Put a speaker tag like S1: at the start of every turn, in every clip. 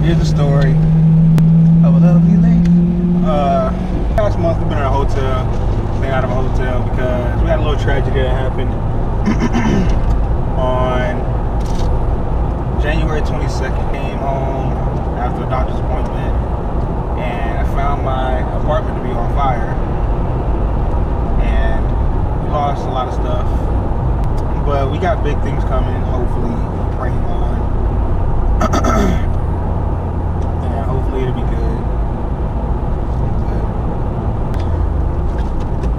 S1: Here's the story of a lovely lady. Past month we've been in a hotel, staying out of a hotel because we had a little tragedy that happened on January 22nd. Came home after a doctor's appointment and I found my apartment to be on fire, and we lost a lot of stuff, but we got big things coming, hopefully, praying on. And hopefully it'll be good.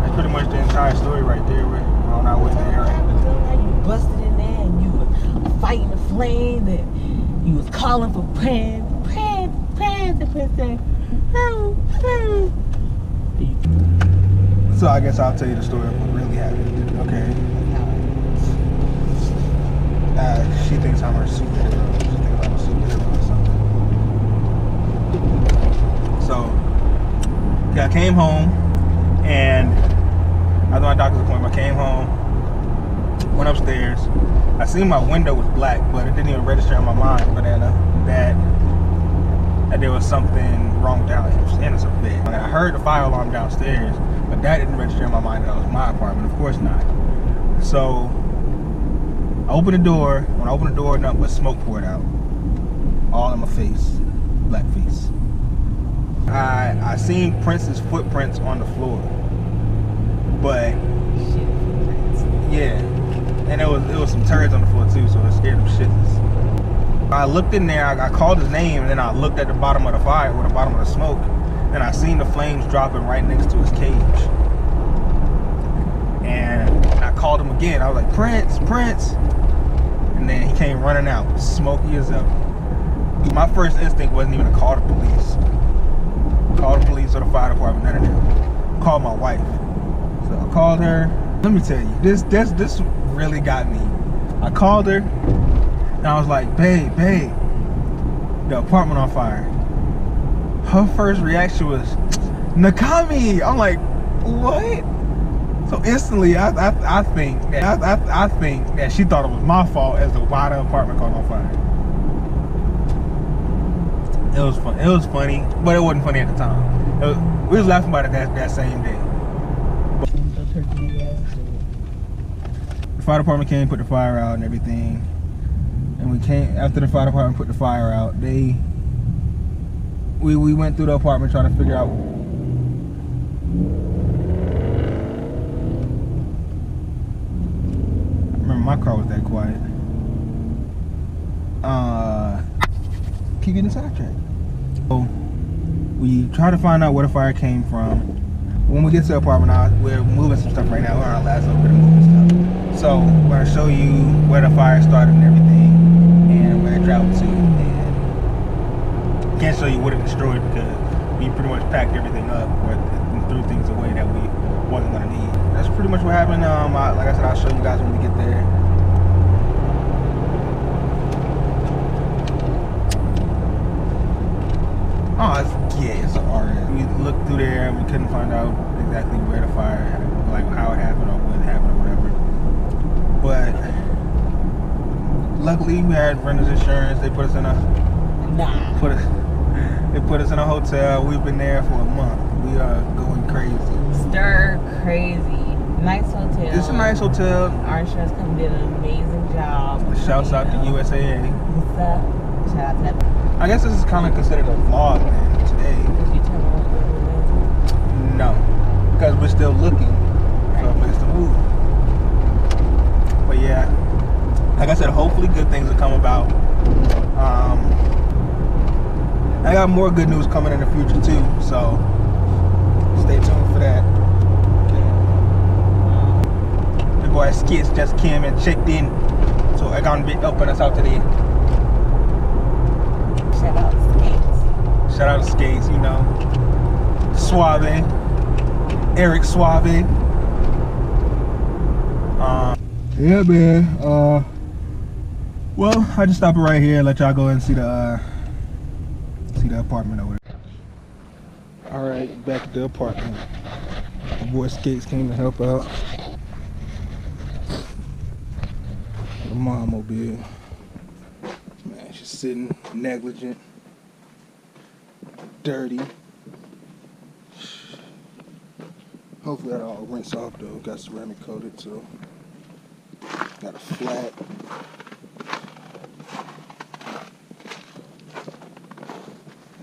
S1: That's pretty much the entire story right there. We're on our way there.
S2: You busted in there and you were fighting the flames and you was calling for prayers. The prince said,
S1: So I guess I'll tell you the story of what really happened. Okay. She thinks I'm her superhero. She thinks I'm a superhero or something. So, yeah, I came home, and after my doctor's appointment, I came home, went upstairs. I seen my window was black, but it didn't even register in my mind, banana, that there was something wrong down in the bed. I heard the fire alarm downstairs, but that didn't register in my mind that it was my apartment. Of course not. So I opened the door. When I opened the door, nothing but smoke poured out, all in my face, black face. I seen Prince's footprints on the floor, but yeah, and it was some turds on the floor too, so it scared him shitless. I looked in there, I called his name, and then I looked at the bottom of the fire, or the bottom of the smoke, and I seen the flames dropping right next to his cage. And I called him again. I was like, Prince. And then he came running out, smoky as ever. My first instinct wasn't even to call the police. Call the police or the fire department, none of them. Called my wife. So I called her. Let me tell you, this really got me. I called her. And I was like, babe, the apartment on fire. Her first reaction was, Nakami! I'm like, what? So instantly, I think that she thought it was my fault as to why the apartment caught on fire. It was fun. It was funny, but it wasn't funny at the time. We was laughing about it that same day. The fire department came, put the fire out and everything. And we came after the fire department put the fire out. We went through the apartment trying to figure out. I remember my car was that quiet. Keep getting sidetracked. So we try to find out where the fire came from. When we get to the apartment, we're moving some stuff right now. We're on our last little bit of moving stuff. So we're gonna show you where the fire started and everything, and where it traveled to, and can't show you what it destroyed because we pretty much packed everything up and threw things away that we wasn't gonna need. That's pretty much what happened. Like I said, I'll show you guys when we get there. Oh, it's an art. We looked through there and we couldn't find out exactly where the fire happened, like how it happened or what happened or whatever. But luckily we had renter's insurance. They put us in a they put us in a hotel. We've been there for a month. We are going crazy.
S2: Stir crazy. Nice hotel.
S1: It's a nice hotel.
S2: Our insurance company did an amazing job.
S1: Shouts out to USAA.
S2: What's up? Shout out to that.
S1: I guess this is kind of considered a vlog man today.
S2: Did you tell them what it was?
S1: No, because we're still looking for a place to move. But yeah, like I said, hopefully good things will come about. I got more good news coming in the future too, so stay tuned for that. The boy Skits just came and checked in, so I'm gonna be helping us out today.
S2: Shout out to Skates.
S1: Shout out to Skates, you know. Suave. Eric Suave. Yeah, man. Well, I just stop it right here and let y'all go and see the apartment over there. Alright, back at the apartment. The boy Skates came to help out. The mom mobile. Man, she's sitting negligent. dirty. Hopefully that'll all rinse off though. Got ceramic coated, so got a flat.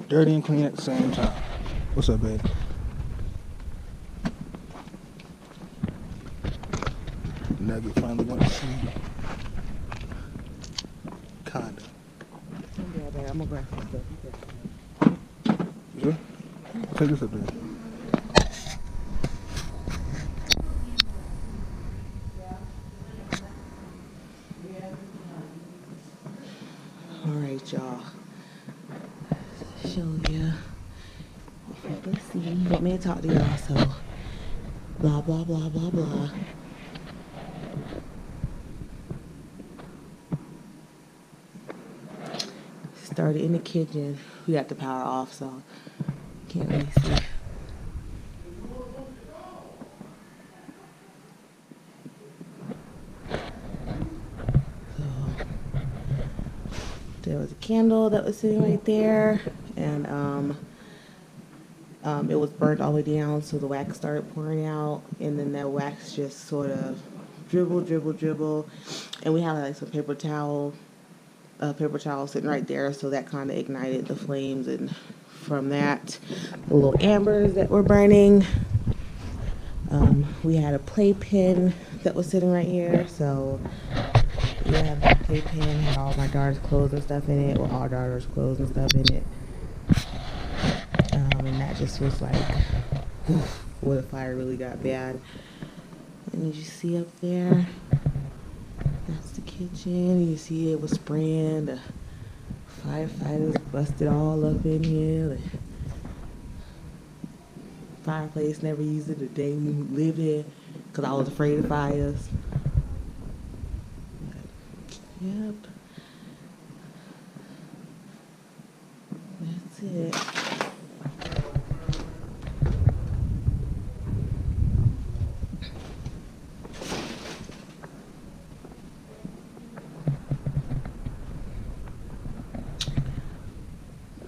S1: Dirty and clean at the same time. What's up, babe? Nugget finally went to sleep. Kinda.
S2: Yeah, babe, I'm gonna grab some stuff.
S1: You sure? Take this up there.
S2: Alright, y'all. Show you. Let's see. You want me to talk to y'all, so blah blah blah blah blah. Started in the kitchen. We got the power off, so can't really see. There was a candle that was sitting right there, and it was burnt all the way down, so the wax started pouring out, and then that wax just sort of dribble, and we had like some paper towel sitting right there, so that kind of ignited the flames, and from that, the little ambers that were burning. We had a playpen that was sitting right here, so yeah, the playpen had all my daughter's clothes and stuff in it, or all daughter's clothes and stuff in it. And that just was like, where the fire really got bad. And you see up there, that's the kitchen. You see it was spraying. The firefighters busted all up in here. The fireplace never used it the day we lived here because I was afraid of fires. Yep. That's it.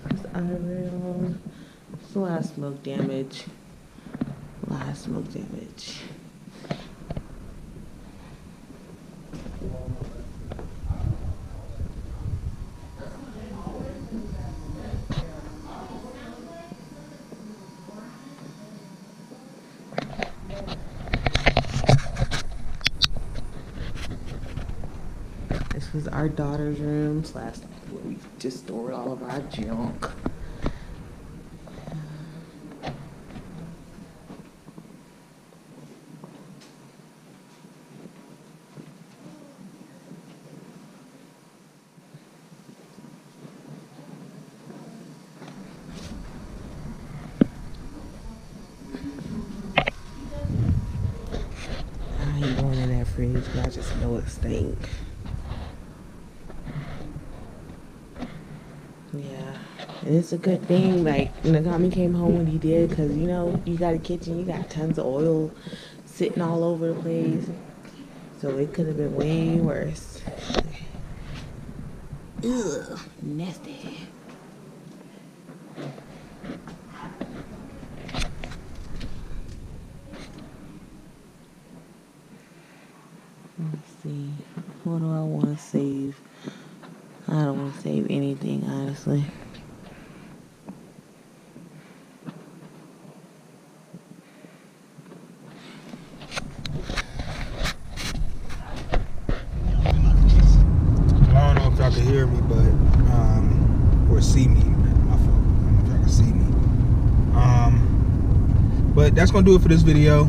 S2: This iron. There's a lot of smoke damage. This was our daughter's room / where we just stored all of our junk. I ain't going in that fridge because I just know it stink. Yeah, and it's a good thing, like, Nagami came home when he did, because, you know, you got a kitchen, you got tons of oil sitting all over the place, so it could have been way worse. Ugh, nasty. Let's see, what do I want to save? I don't want to save anything, honestly.
S1: I don't know if y'all can hear me, but or see me. My fault. I don't know if y'all can see me. But that's gonna do it for this video.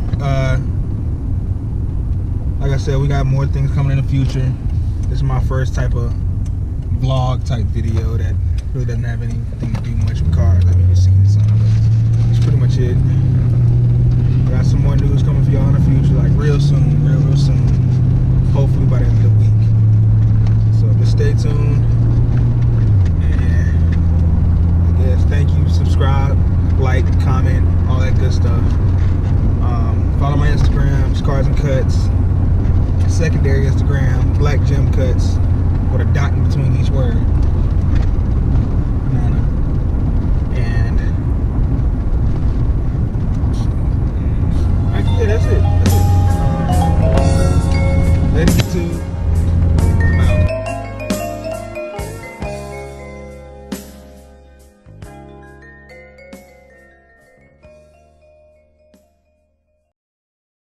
S1: Like I said, we got more things coming in the future. This is my first type of vlog type video that really doesn't have anything to do much with cars. I mean, you've seen some, but that's pretty much it. Got some more news coming for y'all in the future, like real soon, real soon. Hopefully by the end of the week. So just stay tuned. And I guess thank you, subscribe, like, comment, all that good stuff. Follow my Instagram, Cars and Cuts. Secondary Instagram, Black Gem Cuts, with a dot in between each word.